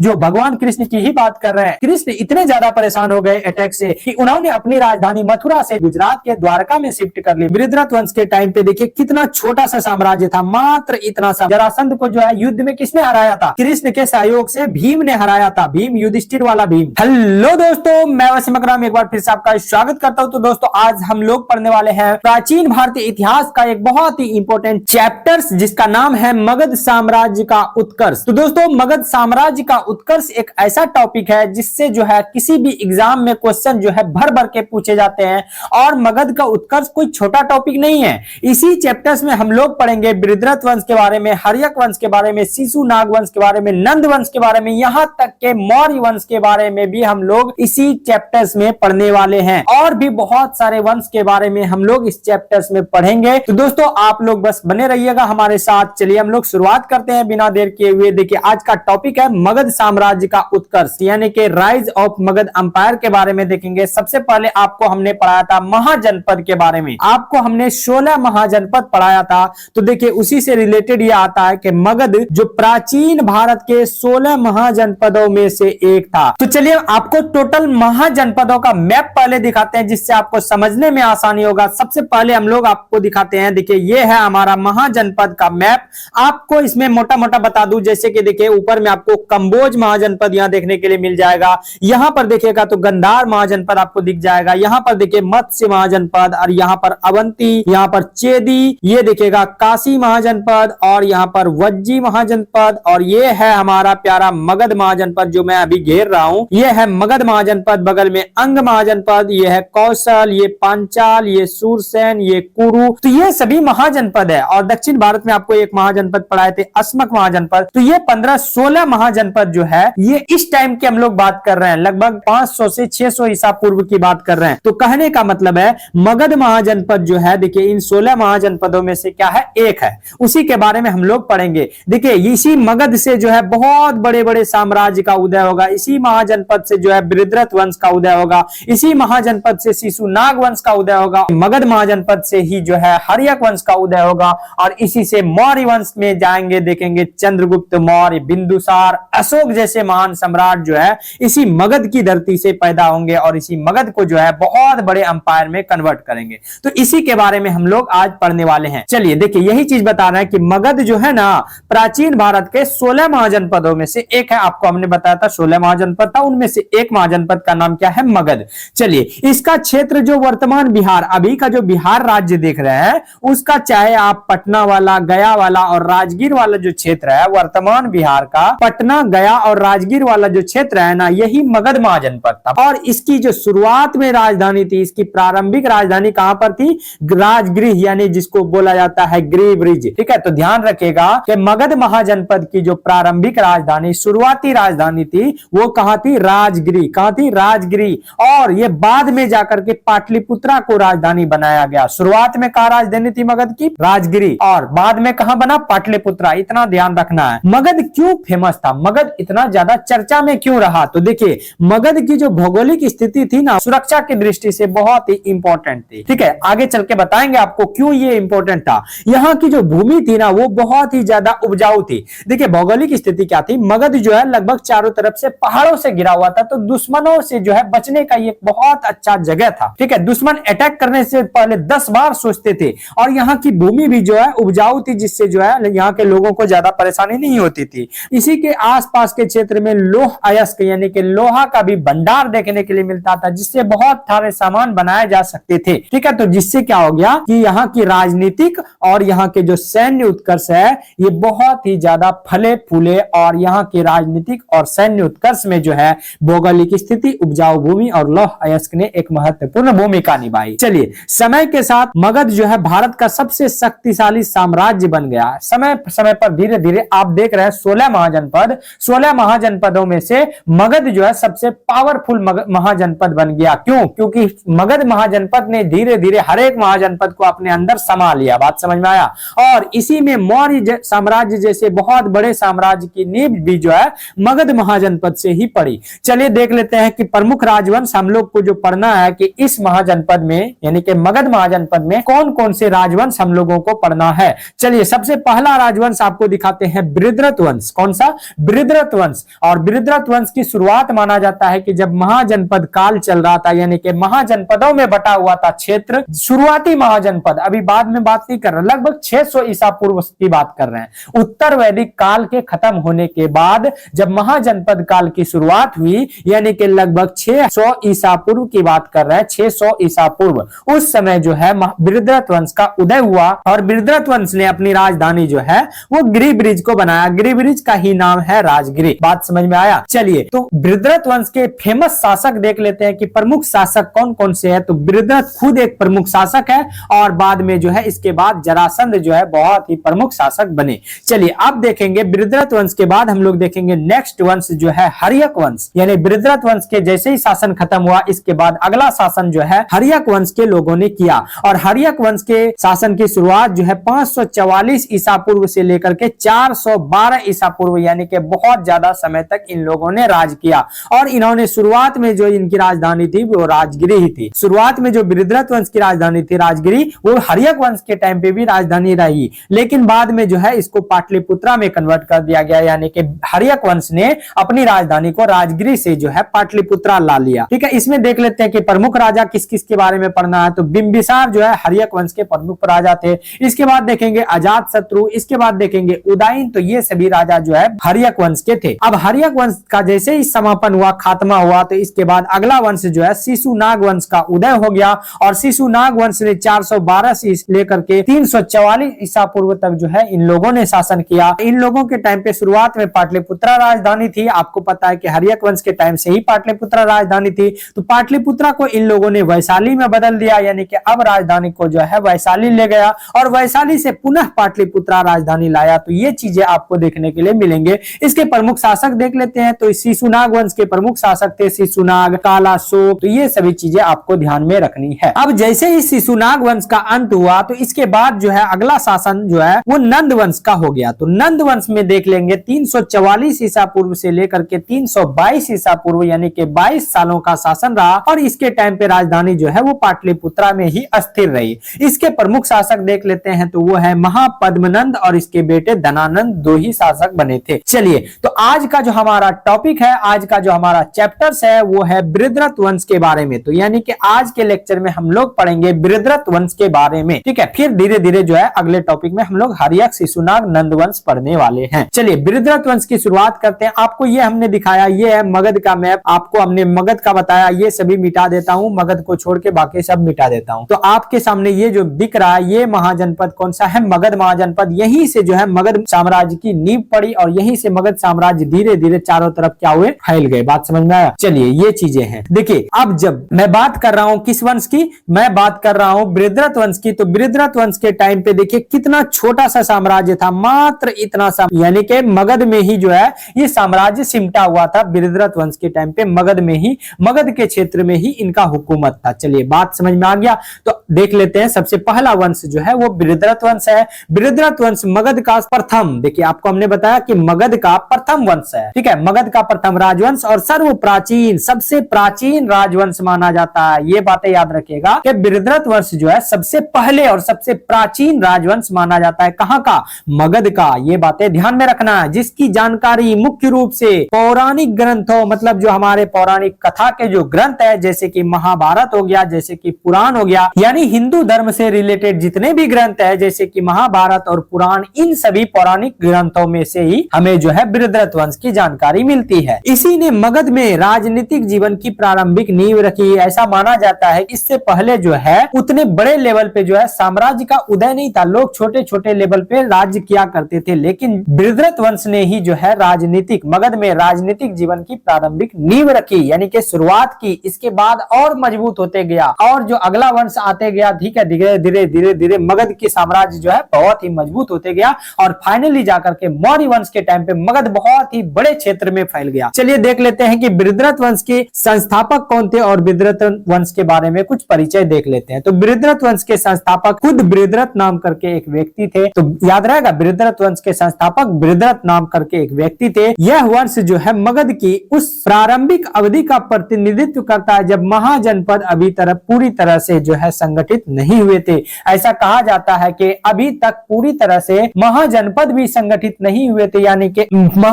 जो भगवान कृष्ण की ही बात कर रहे हैं। कृष्ण इतने ज्यादा परेशान हो गए अटैक से कि उन्होंने अपनी राजधानी मथुरा से गुजरात के द्वारका में शिफ्ट कर ली। बृहद्रथ वंश के टाइम पे देखिए कितना छोटा सा साम्राज्य था, मात्र इतना सा। जरासंध को जो है युद्ध में किसने हराया था? कृष्ण के सहयोग से भीम ने हराया था। भीम, युधिष्ठिर वाला भीम। हेलो दोस्तों, मैं वसीम अकरम एक बार फिर से आपका स्वागत करता हूं। तो दोस्तों आज हम लोग पढ़ने वाले हैं प्राचीन भारतीय इतिहास का एक बहुत ही इंपॉर्टेंट चैप्टर्स, जिसका नाम है मगध साम्राज्य का उत्कर्ष। तो दोस्तों मगध साम्राज्य का उत्कर्ष एक ऐसा टॉपिक है जिससे जो है किसी भी एग्जाम में क्वेश्चन जो है भर भर के पूछे जाते हैं। और मगध का उत्कर्ष कोई छोटा टॉपिक नहीं है। इसी चैप्टर्स में हम लोग पढ़ेंगे बृहद्रथ वंश के बारे में, हर्यक वंश के बारे में, शिशुनाग वंश के बारे में, नंद वंश के बारे में, यहां तक के मौर्य वंश के बारे में भी हम लोग इसी चैप्टर्स में पढ़ने वाले हैं। और भी बहुत सारे वंश के बारे में हम लोग इस चैप्टर्स में पढ़ेंगे। तो दोस्तों आप लोग बस बने रहिएगा हमारे साथ। चलिए हम लोग शुरुआत करते हैं बिना देर किए हुए। देखिए आज का टॉपिक है मगध साम्राज्य का उत्कर्ष, यानी कि राइज ऑफ मगध अंपायर के बारे में देखेंगे। सबसे पहले आपको हमने पढ़ाया था महाजनपद के बारे में। आपको हमने 16 महाजनपद पढ़ाया था। तो देखिए उसी से रिलेटेड ये आता है कि मगध जो प्राचीन भारत के 16 महाजनपदों में से एक था। तो चलिए आपको टोटल महाजनपदों का मैप पहले दिखाते हैं, जिससे आपको समझने में आसानी होगा। सबसे पहले हम लोग आपको दिखाते हैं, देखिए ये है हमारा महाजनपद का मैप। आपको इसमें मोटा मोटा बता दूं, जैसे कि देखिए ऊपर में आपको कंबोज महाजनपद यहां देखने के लिए मिल जाएगा। यहां पर देखिएगा तो गंधार महाजनपद आपको दिख जाएगा। यहां पर देखिए मत्स्य महाजनपद, और यहां पर अवंती, यहां पर चेदी, ये देखिएगा काशी महाजनपद, और यहां पर वज्जी महाजनपद, और ये है हमारा प्यारा मगध महाजनपद जो मैं अभी घेर रहा हूं। ये है मगध महाजनपद। बगल में अंग महाजनपद, ये है कौशल, ये पांचाल, ये सूरसेन, ये कुरु। तो ये सभी महाजनपद है। और दक्षिण भारत में आपको एक महाजनपद पढ़ाए थे, अस्मक महाजनपद। तो ये 15-16 महाजनपद जो है ये इस टाइम की हम लोग बात कर रहे हैं, लगभग 500 से 600 ईसा पूर्व की बात कर रहे हैं। तो कहने का मतलब है मगध महाजनपद जो है, देखिए इन 16 महाजनपदों में से क्या है, एक है। उसी के बारे में हम लोग पढ़ेंगे। देखिए इसी मगध से जो है बहुत बड़े बड़े साम्राज्य का उदय होगा। इसी महाजनपद से जो है बृहद्रथ वंश का उदय होगा। इसी महाजनपद से शिशुनाग वंश का उदय होगा। मगध महाजनपद से ही जो है हर्यक वंश का उदय होगा। और इसी से मौर्य वंश में जाएंगे, देखेंगे चंद्रगुप्त मौर्य, बिंदुसार, अशोक जैसे महान सम्राट जो है इसी मगध की धरती से पैदा होंगे। और इसी मगध को जो है बहुत बड़े अंपायर में कन्वर्ट करेंगे। तो इसी के बारे में हम लोग आज पढ़ने वाले हैं। चलिए देखिए यही चीज बता रहे हैं कि मगध जो है ना प्राचीन भारत के 16 महाजनपदों में से एक है। आपको हमने बताया था 16 महाजनपद था, उनमें से एक महाजनपद का नाम क्या है, मगध। चलिए इसका क्षेत्र जो वर्तमान बिहार, अभी का जो बिहार राज्य देख रहे हैं, उसका चाहे आप पटना वाला, गया वाला और राजगीर वाला जो क्षेत्र है, वर्तमान बिहार का पटना, गया और राजगीर वाला जो क्षेत्र है ना, यही मगध महाजनपद था। और इसकी जो शुरुआत में राजधानी थी, इसकी प्रारंभिक राजधानी कहां पर थी, राजगृह, यानी जिसको बोला जाता है गृह ब्रिज। ठीक है, तो ध्यान रखिएगा कि मगध महाजनपद की जो प्रारंभिक राजधानी, शुरुआती राजधानी थी, वो कहां थी, राजगृह। कहां थी, राजगृह। और ये बाद में जाकर के पाटलिपुत्रा को राजधानी बनाया गया। शुरुआत में कहां राजधानी थी मगध की, राजगृह, और बाद में कहां बना, पाटलिपुत्रा। इतना ध्यान रखना है। मगध क्यों फेमस था, मगध इतना ज्यादा चर्चा में क्यों रहा, तो देखिए मगध की जो भौगोलिक स्थिति थी ना, सुरक्षा की दृष्टि से बहुत ही इंपॉर्टेंट थी। ठीक है, आगे चल के बताएंगे आपको क्यों ये इंपॉर्टेंट था। यहाँ की जो भूमि थी ना, वो बहुत ही ज्यादा उपजाऊ थी। देखिए भौगोलिक स्थिति क्या थी, मगध जो है लगभग चारों तरफ से पहाड़ों से घिरा हुआ था। तो दुश्मनों से जो है बचने का ये बहुत अच्छा जगह था। ठीक है, दुश्मन अटैक करने से पहले 10 बार सोचते थे। और यहाँ की भूमि भी जो है उपजाऊ थी, जिससे जो है यहाँ के लोगों को ज्यादा परेशानी नहीं होती थी। इसी के आसपास के क्षेत्र में लोह अयस्क, यानी कि लोहा का भी भंडार देखने के लिए मिलता था, जिससे बहुत सारे सामान बनाए जा सकते थे। ठीक है, तो जिससे क्या हो गया कि यहाँ की राजनीतिक और यहाँ के जो सैन्य उत्कर्ष है, ये बहुत ही ज्यादा फले फूले। और यहाँ की राजनीतिक और सैन्य उत्कर्ष में जो है भौगोलिक स्थिति, उपजाऊ भूमि और लौह अयस्क ने एक महत्वपूर्ण भूमिका निभाई। चलिए समय के साथ मगध जो है भारत का सबसे शक्तिशाली साम्राज्य बन गया। समय समय पर धीरे धीरे आप देख रहे हैं 16 महाजनपद, 16 महाजनपदों में से मगध जो है सबसे पावरफुल महाजनपद बन गया। क्यों, क्योंकि मगध महाजनपद ने धीरे धीरे हर एक महाजनपद को अपने अंदर समा लिया। बात समझ में आया। और इसी में मौर्य साम्राज्य जैसे बहुत बड़े साम्राज्य की नींव भी जो है मगध महाजनपद से ही पड़ी। चलिए देख लेते हैं कि प्रमुख राजवंश हम लोग को जो पढ़ना है कि इस महाजनपद में, यानी कि मगध महाजनपद में कौन कौन से राजवंश हम लोगों को पढ़ना है। चलिए सबसे पहला राजवंश आपको दिखाते हैं बृहद्रथ वंश। कौन सा, बृहद्रथ बृहद्रथ वंश, और बृहद्रथ वंश की शुरुआत माना जाता है कि जब महाजनपद काल चल रहा था, यानी कि महाजनपदों में बटा हुआ था क्षेत्र। शुरुआती महाजनपद, अभी बाद में बात नहीं कर रहे, लगभग 600 ईसा पूर्व की बात कर रहे हैं। उत्तर वैदिक काल के खत्म होने के बाद जब महाजनपद काल की शुरुआत हुई, यानी कि लगभग 600 ईसा पूर्व की बात कर रहे हैं, 600 ईसा पूर्व, उस समय जो है बृहद्रथ वंश का उदय हुआ और बृहद्रथ वंश ने अपनी राजधानी जो है वो गिरिब्रिज को बनाया। गिरिब्रिज का ही नाम है राजगिरी। बात समझ में आया? चलिए, तो बृहद्रथ वंश के फेमस शासक देख लेते हैं कि प्रमुख शासक कौन कौन से हैं। तो बृहद्रथ खुद एक प्रमुख शासक है और बाद में जो है इसके बाद जरासंध जो है बहुत ही प्रमुख शासक बने। चलिए अब देखेंगे बृहद्रथ वंश के बाद हम लोग देखेंगे नेक्स्ट वंश जो है हर्यक वंश। यानी बृहद्रथ वंश के जैसे ही शासन खत्म हुआ, इसके बाद अगला शासन जो है हर्यक वंश के लोगों ने किया। और हर्यक वंश के शासन की शुरुआत जो है 544 ईसा पूर्व से लेकर के 412 ईसा पूर्व, यानी कि बहुत ज्यादा समय तक इन लोगों ने राज किया। और इन्होंने शुरुआत में जो इनकी राजधानी थी वो राजगिरी ही थी। शुरुआत में जो बृहद्रथ वंश की राजधानी थी राजगिरी, वो हर्यक वंश के टाइम पे भी राजधानी रही, लेकिन बाद में जो है इसको पाटलिपुत्रा में कन्वर्ट कर दिया गया। यानी कि हर्यक वंश ने अपनी राजधानी को राजगिरी से जो है पाटलिपुत्रा ला लिया। ठीक है, इसमें देख लेते हैं कि प्रमुख राजा किस किस के बारे में पढ़ना है। तो बिंबिसार जो है हर्यक वंश के प्रमुख राजा थे। इसके बाद देखेंगे अजातशत्रु, इसके बाद देखेंगे उदयन। तो ये सभी राजा जो है हर्यक वंश के थे। अब हर्यक वंश का जैसे ही समापन हुआ, खात्मा हुआ, तो इसके बाद अगला वंश जो है शिशुनाग वंश का उदय हो गया। और शिशुनाग वंश ने 412 से लेकर के 344 ईसा पूर्व तक जो है इन लोगों ने शासन किया। इन लोगों के टाइम पे शुरुआत में पाटलिपुत्रा राजधानी थी। आपको पता है कि हर्यक वंश के टाइम से ही पाटलिपुत्रा राजधानी थी। तो पाटलिपुत्रा को इन लोगों ने वैशाली में बदल दिया, यानी कि अब राजधानी को जो है वैशाली ले गया और वैशाली से पुनः पाटलिपुत्रा राजधानी लाया। तो ये चीजें आपको देखने के लिए मिलेंगे। इसके प्रमुख शासक देख लेते हैं। तो शिशुनाग वंश के प्रमुख शासक थे शिशुनाग, कालाशोक। तो ये सभी चीजें आपको ध्यान में रखनी है। अब जैसे ही शिशुनाग वंश का अंत हुआ, तो इसके बाद जो है अगला शासन जो है वो नंद वंश का हो गया। तो नंद वंश में देख लेंगे 344 ईसा पूर्व से लेकर के 322 ईसा पूर्व, यानी कि 22 सालों का शासन रहा। और इसके टाइम पे राजधानी जो है वो पाटलिपुत्रा में ही अस्थिर रही। इसके प्रमुख शासक देख लेते हैं। तो वो है महापद्मनंद और इसके बेटे धनानंद, दो ही शासक बने थे। चलिए, तो आज का जो हमारा टॉपिक है, आज का जो हमारा चैप्टर्स है, वो है बृहद्रथ वंश के बारे में। तो यानी कि आज के लेक्चर में हम लोग पढ़ेंगे बृहद्रथ वंश के बारे में। ठीक है, फिर धीरे धीरे जो है अगले टॉपिक में हम लोग हर्यक, शिशुनाग, नंद वंश पढ़ने वाले हैं। चलिए बृहद्रथ वंश की शुरुआत करते हैं। आपको ये हमने दिखाया, ये है मगध का मैप। आपको हमने मगध का बताया, ये सभी मिटा देता हूं, मगध को छोड़ के बाकी सब मिटा देता हूं। तो आपके सामने ये जो दिख रहा है, ये महाजनपद कौन सा है? मगध महाजनपद। यहीं से जो है मगध साम्राज्य की नींव पड़ी और यहीं से मगध साम्राज्य धीरे धीरे चारों तरफ क्या हुए, फैल गए। बात समझ में आया? चलिए, ये चीजें हैं। देखिए, अब जब मैं बात कर रहा हूं किस वंश की, मैं बात कर रहा हूं बृहद्रथ वंश की। तो बृहद्रथ वंश के टाइम पे देखिए कितना छोटा सा साम्राज्य था, मात्र इतना सा, यानी कि मगध में ही जो है ये साम्राज्य सिमटा हुआ था। बृहद्रथ वंश के टाइम पे मगध में ही, मगध के क्षेत्र में ही इनका हुकूमत था। चलिए, बात समझ में आ गया? तो देख लेते हैं। सबसे पहला वंश जो है वो बृहद्रथ वंश है। बृहद्रथ वंश मगध का प्रथम, देखिए आपको हमने बताया कि मगध का प्रथम वंश है। ठीक है, मगध का प्रथम राजवंश और सर्व प्राचीन, सबसे प्राचीन राजवंश माना जाता है। ये बातें याद रखिएगा कि बृहद्रथ वंश जो है सबसे पहले और सबसे प्राचीन राजवंश माना जाता है। कहां का? मगध का। ये बातें ध्यान में रखना है, जिसकी जानकारी मुख्य रूप से पौराणिक ग्रंथों, मतलब जो हमारे पौराणिक कथा के जो ग्रंथ है, जैसे कि महाभारत हो गया, जैसे कि पुराण हो गया, यानी हिंदू धर्म से रिलेटेड जितने भी ग्रंथ है, जैसे कि महाभारत और पुराण, इन सभी पौराणिक ग्रंथों में से ही हमें जो है बृहद्रथ वंश की जानकारी मिलती है। इसी ने मगध में राजनीतिक जीवन की प्रारंभिक नींव रखी। ऐसा माना जाता है कि इससे पहले जो है उतने बड़े लेवल पे जो है साम्राज्य का उदय नहीं था। लोग छोटे छोटे लेवल पे राज्य किया करते थे, लेकिन बृहद्रथ वंश ने ही जो है राजनीतिक, मगध में राजनीतिक जीवन की प्रारंभिक नींव रखी, यानी कि शुरुआत की। इसके बाद और मजबूत होते गया और जो अगला वंश आते गया, ठीक है, धीरे धीरे धीरे धीरे मगध की साम्राज्य जो है बहुत ही मजबूत होते गया और फाइनली जाकर के मौर्य वंश के टाइम पे मगध बहुत ही बड़े क्षेत्र में फैल गया। चलिए देख लेते हैं कि बृहद्रथ वंश के संस्थापक कौन थे और बृहद्रथ वंश के बारे में कुछ परिचय देख लेते हैं। तो बृहद्रथ वंश के संस्थापक खुद बृहद्रथ नाम करके एक व्यक्ति थे। तो याद रहेगा, बृहद्रथ वंश के संस्थापक बृहद्रथ नाम करके एक व्यक्ति थे। यह वंश जो है मगध की उस प्रारंभिक अवधि का प्रतिनिधित्व करता है जब महाजनपद अभी पूरी तरह से जो है संगठित नहीं हुए थे। ऐसा कहा जाता है कि अभी तक पूरी तरह से महाजनपद भी संगठित नहीं हुए थे, यानी कि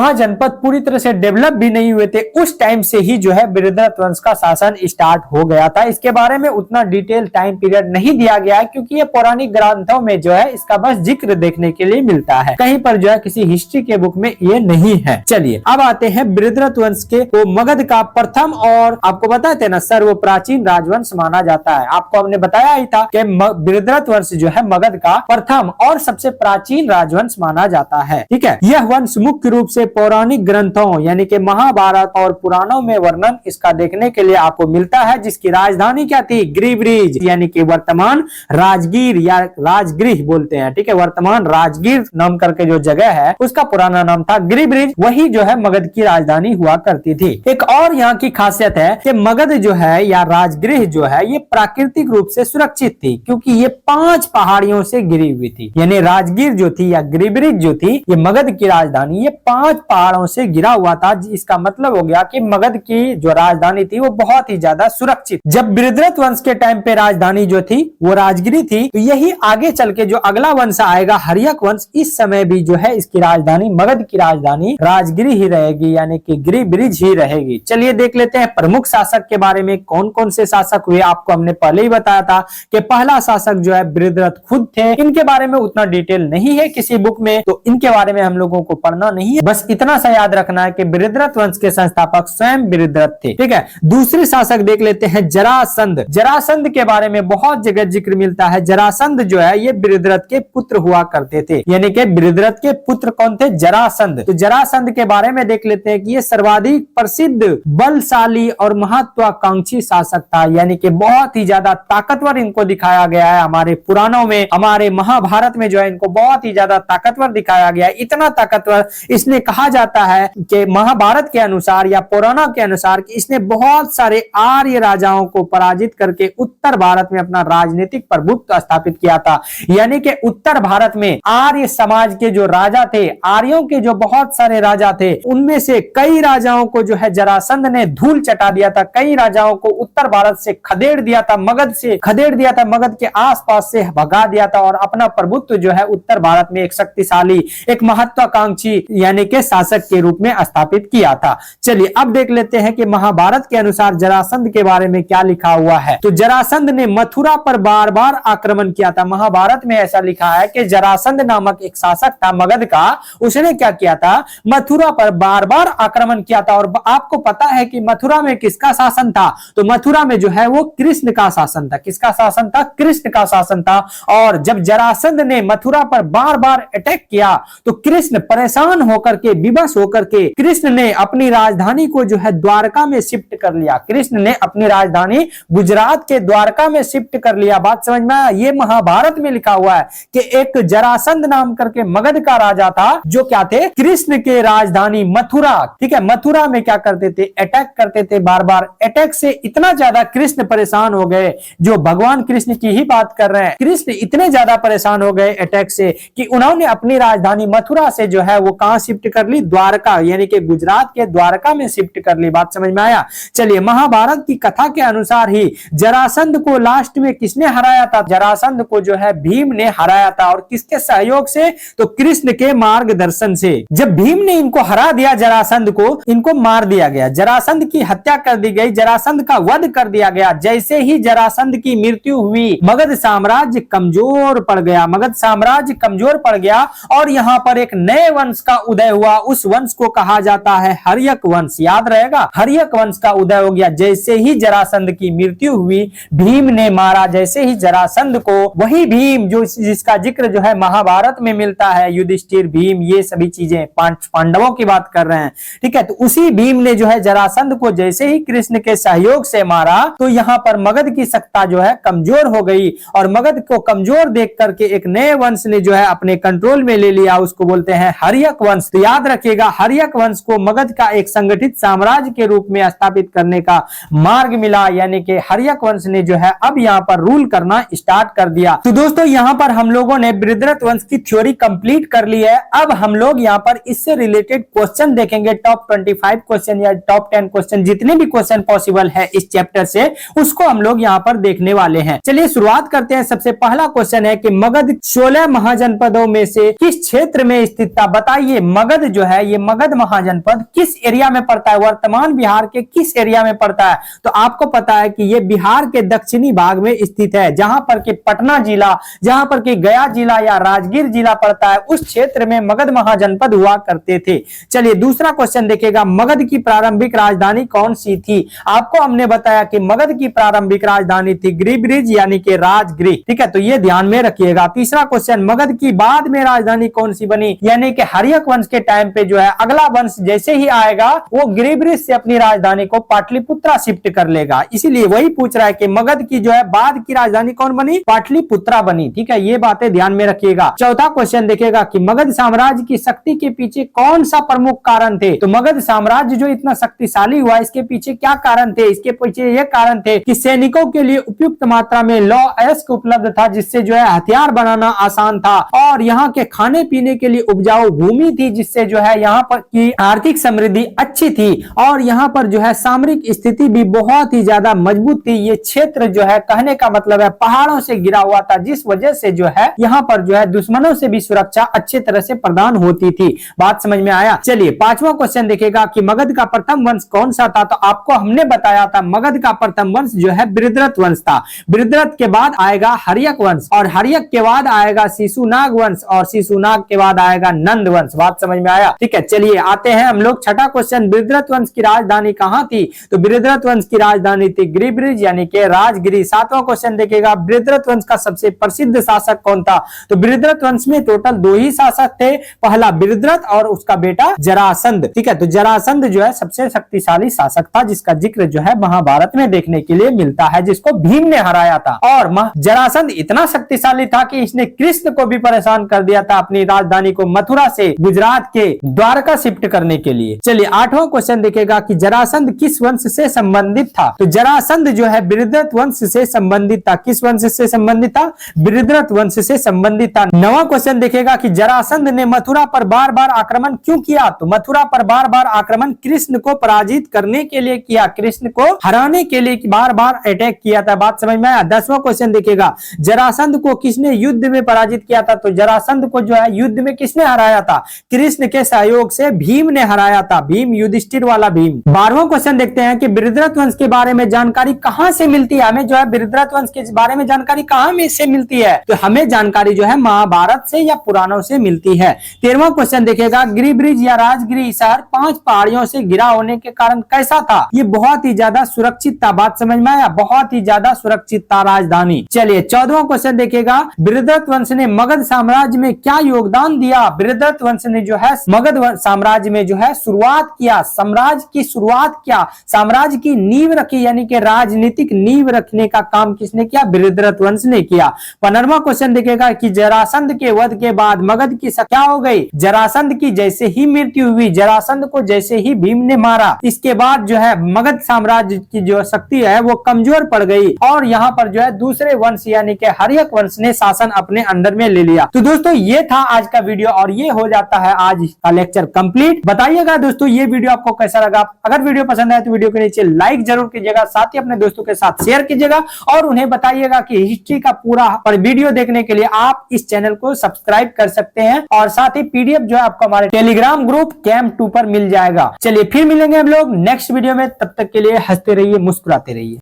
महाजनपद पूरी तरह से डेवलप भी नहीं हुए थे, उस टाइम से ही जो है बृहद्रथ वंश का शासन स्टार्ट हो गया था। इसके बारे में उतना डिटेल टाइम पीरियड नहीं दिया गया है, क्योंकि ये पौराणिक ग्रंथों में जो है इसका बस जिक्र देखने के लिए मिलता है, कहीं पर जो है किसी हिस्ट्री के बुक में ये नहीं है। चलिए अब आते हैं बृहद्रथ वंश के। वो मगध का प्रथम और आपको बताते ना सर्व प्राचीन राजवंश माना जाता है। आपको हमने बताया ही था कि बृहद्रथ वंश जो है मगध का प्रथम और सबसे प्राचीन राजवंश माना जाता है। ठीक है, यह वंश मुख्य रूप से पौराणिक ग्रंथों यानी कि महाभारत और पुराणों में वर्णन इसका देखने के लिए आपको मिलता है, जिसकी राजधानी क्या थी? गिरिब्रिज, यानी कि वर्तमान राजगीर या राजगृह बोलते हैं। ठीक है, वर्तमान राजगीर नाम करके जो जगह है उसका पुराना नाम था गिरिब्रिज, वही जो है मगध की राजधानी हुआ करती थी। एक और यहाँ की खासियत है कि मगध जो है या राजगृह जो है ये प्राकृतिक रूप से सुरक्षित थी, क्योंकि ये 5 पहाड़ियों से घिरी हुई थी। यानी राजगीर जो थी या गिरिब्रिज जो थी ये मगध की राजधानी ये 5 पहाड़ों से घिरा हुआ था। इसका मतलब हो गया कि मगध की जो राजधानी थी वो बहुत ही ज्यादा सुरक्षित। जब बृहद्रथ वंश के टाइम पे राजधानी जो थी वो राजगिरी थी, तो यही आगे चल के जो अगला वंश आएगा हर्यक वंश, इस समय भी जो है इसकी राजधानी मगध की राजधानी राजगिरी ही रहेगी, यानी कि गिरिब्रिज ही रहेगी। चलिए देख लेते हैं प्रमुख शासक के बारे में, कौन कौन से शासक हुए। आपको हमने पहले ही बताया था कि पहला शासक जो है बृहद्रथ खुद थे। इनके बारे में उतना डिटेल नहीं है किसी बुक में, तो इनके बारे में हम लोगों को पढ़ना नहीं है, बस इतना सा याद रखना है कि बृहद्रथ वंश के संस्थापक स्वयं बृहद्रथ थे। ठीक है, दूसरे शासक देख लेते हैं जरासंध। जरासंध के बारे में बहुत जगह जिक्र मिलता है। जरासंध जो है ये बृहद्रथ के पुत्र हुआ करते थे, यानी कि बृहद्रथ के पुत्र कौन थे? जरासंध। तो जरासंध के बारे में देख लेते हैं कि ये सर्वाधिक प्रसिद्ध, बलशाली और महत्वाकांक्षी शासक था, यानी कि बहुत ही ज्यादा ताकतवर इनको दिखाया गया है। हमारे पुराणों में, हमारे महाभारत में जो है इनको बहुत ही ज्यादा ताकतवर दिखाया गया है। इतना ताकतवर इसने कहा जाता है कि महाभारत के अनुसार या पुराणों के अनुसार कि इसने बहुत सारे आर्य राजाओं को पराजित करके उत्तर भारत में अपना राजनीतिक प्रभुत्व स्थापित किया था। यानी कि उत्तर भारत में आर्य समाज के जो राजा थे, आर्यों के जो बहुत सारे राजा थे, उनमें से कई राजाओं को जो है जरासंध ने धूल चटा दिया था। कई राजाओं को उत्तर भारत से खदेड़ दिया था, मगध से खदेड़ दिया था, मगध के आसपास से भगा दिया था और अपना प्रभुत्व जो है उत्तर भारत में एक शक्तिशाली, एक महत्वाकांक्षी यानी कि शासक के रूप में स्थापित किया था। चलिए अब देख लेते हैं कि महाभारत के अनुसार जरासंध के बारे में क्या लिखा हुआ है। तो जरासंध ने मथुरा पर बार बार आक्रमण किया था। महाभारत में ऐसा लिखा है कि जरासंध नामक एक शासक था मगध का, उसने क्या किया था? मथुरा पर बार बार आक्रमण किया था। और आपको पता है कि मथुरा में किसका शासन था? तो मथुरा में जो है वो कृष्ण का शासन था। किसका शासन था? कृष्ण का शासन था। और जब जरासंध ने मथुरा पर बार बार अटैक किया तो कृष्ण परेशान होकर के, विवश होकर के कृष्ण ने अपनी राजधानी को जो है द्वारका में शिफ्ट कर लिया। कृष्ण ने अपनी राजधानी गुजरात के द्वारका में शिफ्ट कर लिया। बात समझ में आया? ये महाभारत में लिखा हुआ है कि एक जरासंध नाम करके मगध का राजा था, जो क्या थे? कृष्ण के राजधानी मथुरा। ठीक है, मथुरा में क्या करते थे? अटैक करते थे बार बार। अटैक से इतना ज्यादा कृष्ण परेशान हो गए, जो भगवान कृष्ण की ही बात कर रहे हैं, कृष्ण इतने ज्यादा परेशान हो गए अटैक से कि उन्होंने अपनी राजधानी मथुरा से जो है वो कहां शिफ्ट कर ली? द्वारका, यानी कि गुजरात के द्वारका में शिफ्ट कर ली। बात समझ में आया? चलिए, महाभारत की कथा के अनुसार ही जरासंध को लास्ट में किसने हराया था? जरासंध को जो है भीम ने हराया था। और किसके सहयोग से? तो कृष्ण के मार्गदर्शन से। जब भीम ने इनको हरा दिया जरासंध को, इनको मार दिया गया, जरासंध की हत्या कर दी गई, जरासंध का वध कर दिया गया। जैसे ही जरासंध की मृत्यु हुई, मगध साम्राज्य कमजोर पड़ गया। मगध साम्राज्य कमजोर पड़ गया और यहाँ पर एक नए वंश का उदय हुआ। उस वंश को कहा जाता है हर्यक वंश। याद रहेगा, हर्यक वंश का उदय हो गया। जैसे ही जरासंध की मृत्यु हुई, भीम ने मारा जैसे ही जरासंध को, वही भीम जो जिसका जिक्र जो है महाभारत में मिलता है, युधिष्ठिर, भीम, ये सभी चीजें, 5 पांडवों की बात कर रहे हैं। ठीक है, तो उसी भीम ने जो है जरासंध को जैसे ही कृष्ण के सहयोग से मारा, तो यहाँ पर मगध की सत्ता जो है कमजोर हो गई। और मगध को कमजोर देख करके एक नए वंश ने जो है अपने कंट्रोल में ले लिया, उसको बोलते हैं हर्यक वंश। तो याद रखिएगा, हर्यक वंश को मगध का एक संगठित साम्राज्य के रूप में स्थापित करने का मार्ग मिला, यानी कि हर्यक वंश ने जो है अब यहाँ पर रूल करना स्टार्ट कर दिया। तो दोस्तों, यहाँ पर हम लोगों ने बृहद्रथ वंश की थ्योरी कंप्लीट कर ली है। अब हम लोग यहाँ पर इससे रिलेटेड क्वेश्चन देखेंगे। टॉप 25 क्वेश्चन या टॉप 10 क्वेश्चन, जितने भी क्वेश्चन पॉसिबल है इस चैप्टर से, उसको हम लोग यहाँ पर देखने वाले हैं। चलिए शुरुआत करते हैं। सबसे पहला क्वेश्चन है कि मगध 16 महाजनपदों में से किस क्षेत्र में स्थित था? बताइए, मगध जो है ये मगध महाजनपद किस एरिया में पड़ता है, वर्तमान बिहार के किस एरिया में पड़ता है? तो आपको पता है कि ये बिहार के दक्षिणी भाग में स्थित है, जहां पर कि पटना जिला, जहां पर कि गया जिला या राजगीर जिला पड़ता है, उस क्षेत्र में मगध महाजनपद हुआ करते थे। चलिए दूसरा क्वेश्चन देखिएगा, मगध की प्रारंभिक राजधानी कौन सी थी? आपको हमने बताया कि मगध की प्रारंभिक राजधानी थी गिरिब्रिज यानी कि राजगृह। ठीक है, तो ये ध्यान में रखिएगा। तीसरा क्वेश्चन, मगध की बाद में राजधानी कौन सी बनी? यानी कि हर्यक वंश के टाइम पे जो है अगला वंश जैसे ही आएगा वो गिरिब्रिज से अपनी राजधानी को पाटलिपुत्रा शिफ्ट कर लेगा, इसीलिए वही पूछ रहा है कि मगध की जो है बाद की राजधानी कौन बनी? पाटलिपुत्रा बनी। ठीक है, ये बातें ध्यान में रखिएगा। चौथा क्वेश्चन देखिएगा कि मगध साम्राज्य की शक्ति के पीछे कौन सा प्रमुख कारण थे? तो मगध साम्राज्य जो इतना शक्तिशाली हुआ इसके पीछे क्या कारण थे? इसके पीछे ये कारण थे कि सैनिकों के लिए उपयुक्त मात्रा में लौह अयस्क उपलब्ध था, जिससे जो है हथियार बनाना आसान था, और यहाँ के खाने पीने के लिए उपजाऊ भूमि थी, जिससे जो है यहाँ पर की आर्थिक समृद्धि अच्छी थी, और यहाँ पर जो है सामरिक स्थिति भी बहुत ही ज्यादा मजबूत थी। ये क्षेत्र जो है कहने का मतलब है पहाड़ों से घिरा हुआ था, जिस वजह से जो है यहाँ पर जो है दुश्मनों से भी सुरक्षा अच्छी तरह से प्रदान होती थी। बात समझ में आया? चलिए पांचवा क्वेश्चन देखेगा कि मगध का प्रथम वंश कौन सा था? तो आपको हमने बताया था मगध का प्रथम वंश जो है बृहद्रथ वंश था। बृहद्रथ के बाद आएगा हर्यक वंश, और हर्यक के बाद आएगा शिशुनाग वंश, और शिशुनाग के बाद आएगा नंद वंश। बात समझ में आया? ठीक है, चलिए आते हैं हम लोग छठा क्वेश्चन, बृहद्रथ वंश की राजधानी कहां थी? तो बृहद्रथ वंश की राजधानी थी गिरिब्रिज यानी कि राजगिरी। सातवां क्वेश्चन देखेगा, बृहद्रथ वंश का सबसे प्रसिद्ध शासक कौन था? तो बृहद्रथ वंश में टोटल दो ही शासक थे, पहला बृहद्रथ और उसका बेटा जरासंध। ठीक है, तो जरासंध जो है सबसे शक्तिशाली शासक था, जिसका जिक्र जो है महाभारत में देखने के लिए मिलता है, जिसको भीम ने हराया था। और जरासंध इतना शक्तिशाली था कि इसने कृष्ण को भी परेशान कर दिया था अपनी राजधानी को मथुरा से गुजरात के द्वारका शिफ्ट करने के लिए। चलिए आठवां क्वेश्चन देखेगा कि जरासंध किस वंश से संबंधित था? तो जरासंध जो है बृहद्रथ वंश से संबंधित था। किस वंश से संबंधित था? बृहद्रथ वंश से संबंधित था। नवां क्वेश्चन देखेगा कि जरासंध ने मथुरा पर बार बार आक्रमण क्यों किया? तो मथुरा पर बार बार आक्रमण कृष्ण को पराजित करने के लिए किया, कृष्ण को हराने के लिए बार बार अटैक किया था। बात समझ में आया? 10वां क्वेश्चन देखिएगा, जरासंध को किसने युद्ध में पराजित किया था? तो जरासंध को जो है युद्ध में किसने हराया था? कृष्ण के सहयोग से भीम ने हराया था, भीम, युधिष्ठिर वाला भीम। 12वां क्वेश्चन देखते हैं कि बृहद्रथ वंश के बारे में जानकारी कहां से मिलती है? हमें जो है बृहद्रथ वंश के बारे में जानकारी कहां में से मिलती है? तो हमें जानकारी जो है महाभारत से या पुराणों से मिलती है। 13वां क्वेश्चन देखिएगा, गिरिब्रिज या राजगिरी शहर 5 पहाड़ियों से घिरा होने के कारण कैसा था? ये बहुत ही ज्यादा सुरक्षित था। बात समझ में आया? बहुत ही ज्यादा सुरक्षित था राजधानी। चलिए 14वां क्वेश्चन देखिएगा, बृहद्रथ वंश ने मगध साम्राज्य में क्या योगदान दिया? बृहद्रथ वंश ने जो है मगध साम्राज्य में जो है शुरुआत किया, साम्राज्य की शुरुआत किया, साम्राज्य की नींव रखी, यानी कि राजनीतिक नींव रखने का काम किसने किया? बृहद्रथ वंश ने किया। 15वां क्वेश्चन देखिएगा कि जरासंध के वध के बाद मगध की क्या हो गई? जरासंध की जैसे ही मृत्यु हुई, जरासंध को जैसे ही भीम ने मारा, इसके बाद जो है मगध साम्राज्य की जो शक्ति है वो कमजोर पड़ गई, और यहाँ पर जो है दूसरे वंश यानी कि हर्यक वंश ने शासन अपने अंडर में ले लिया। तो दोस्तों ये था आज का वीडियो, और ये हो जाता है आज का लेक्चर कंप्लीट। बताइएगा दोस्तों ये वीडियो आपको कैसा लगा? अगर वीडियो पसंद आए तो वीडियो के नीचे लाइक जरूर कीजिएगा, साथ ही अपने दोस्तों के साथ शेयर कीजिएगा, और उन्हें बताइएगा कि हिस्ट्री का पूरा वीडियो देखने के लिए आप इस चैनल को सब्सक्राइब कर सकते हैं, और साथ ही पीडीएफ जो है आपको हमारे टेलीग्राम ग्रुप कैंप 2 पर मिल जाएगा। चलिए फिर मिलेंगे हम लोग नेक्स्ट वीडियो में, तब तक के लिए हंसते रहिए, मुस्कुराते रहिए।